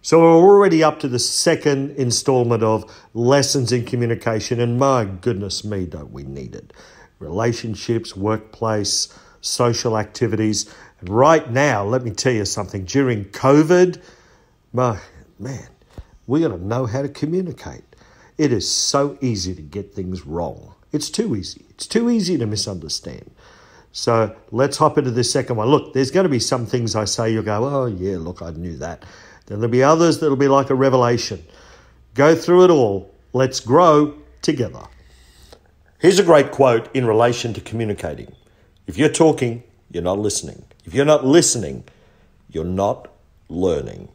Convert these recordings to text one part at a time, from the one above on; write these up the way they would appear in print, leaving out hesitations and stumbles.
So we're already up to the second installment of Lessons in Communication, and my goodness me, don't we need it. Relationships, workplace, social activities. And right now, let me tell you something, during COVID, my man, we got to know how to communicate. It is so easy to get things wrong. It's too easy. It's too easy to misunderstand. So let's hop into this second one. Look, there's going to be some things I say, you'll go, oh yeah, look, I knew that. Then there'll be others that'll be like a revelation. Go through it all. Let's grow together. Here's a great quote in relation to communicating. If you're talking, you're not listening. If you're not listening, you're not learning.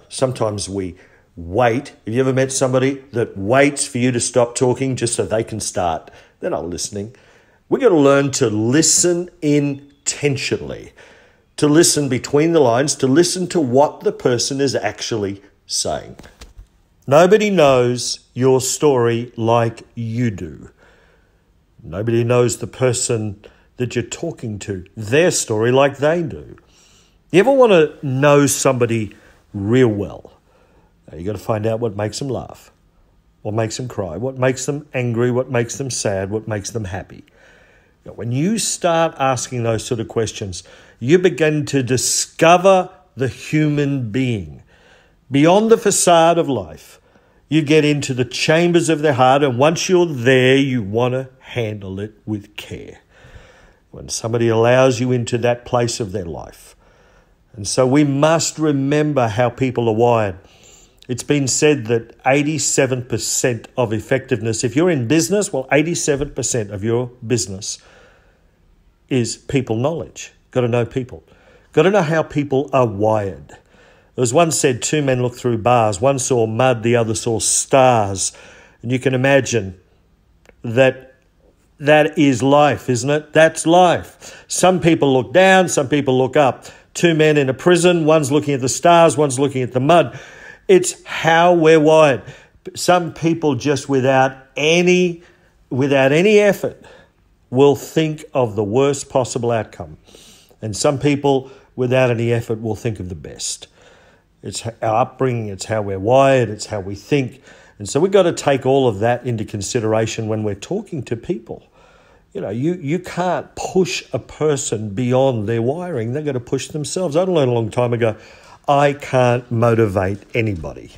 Sometimes we wait. Have you ever met somebody that waits for you to stop talking just so they can start? They're not listening. We've got to learn to listen intentionally, to listen between the lines, to listen to what the person is actually saying. Nobody knows your story like you do. Nobody knows the person that you're talking to, their story like they do. You ever want to know somebody real well? You got to find out what makes them laugh, what makes them cry, what makes them angry, what makes them sad, what makes them happy. When you start asking those sort of questions, you begin to discover the human being. Beyond the facade of life, you get into the chambers of their heart, and once you're there, you want to handle it with care. When somebody allows you into that place of their life. And so we must remember how people are wired. It's been said that 87% of effectiveness, if you're in business, 87% of your business is people knowledge. Got to know people. Got to know how people are wired. There was one said, two men looked through bars. One saw mud, the other saw stars. And you can imagine that is life, isn't it? That's life. Some people look down, some people look up. Two men in a prison, one's looking at the stars, one's looking at the mud. It's how we're wired. Some people just without any effort will think of the worst possible outcome. And some people without any effort will think of the best. It's our upbringing, it's how we're wired, it's how we think. And so we've got to take all of that into consideration when we're talking to people. You can't push a person beyond their wiring. They've got to push themselves. I learned a long time ago, I can't motivate anybody.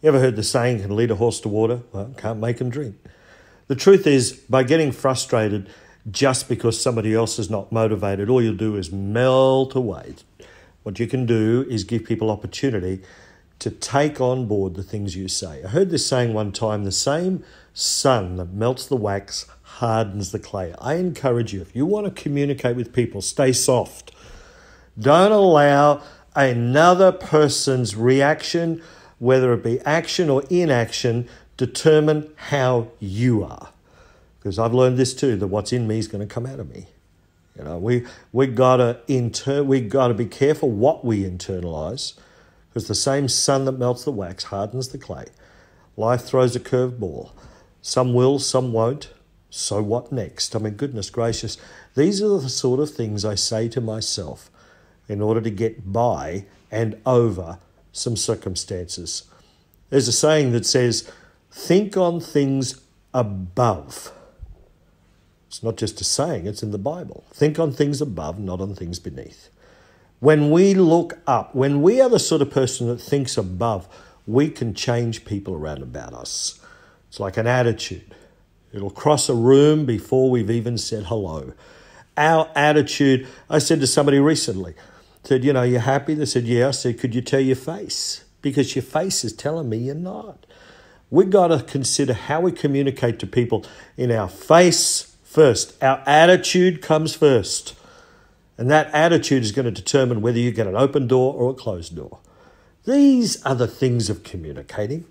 You ever heard the saying, can lead a horse to water? Well, can't make him drink. The truth is, by getting frustrated just because somebody else is not motivated, all you'll do is melt away. What you can do is give people opportunity to take on board the things you say. I heard this saying one time, the same sun that melts the wax hardens the clay. I encourage you, if you want to communicate with people, stay soft. Don't allow another person's reaction, whether it be action or inaction, determine how you are. Because I've learned this too, that what's in me is going to come out of me. We got to be careful what we internalize, because the same sun that melts the wax hardens the clay. Life throws a curved ball. Some will, some won't. So what next? I mean, goodness gracious, these are the sort of things I say to myself in order to get by and over some circumstances. There's a saying that says, think on things above. It's not just a saying, it's in the Bible. Think on things above, not on things beneath. When we look up, when we are the sort of person that thinks above, we can change people around about us. It's like an attitude. It'll cross a room before we've even said hello. Our attitude, I said to somebody recently, said, you happy? They said, yeah. I said, could you tell your face? Because your face is telling me you're not. We've got to consider how we communicate to people in our face first. Our attitude comes first. And that attitude is going to determine whether you get an open door or a closed door. These are the things of communicating.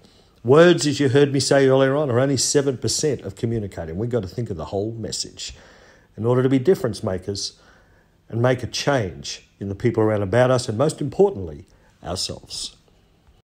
Words, as you heard me say earlier on, are only 7% of communicating. We've got to think of the whole message in order to be difference makers and make a change in the people around about us and, most importantly, ourselves.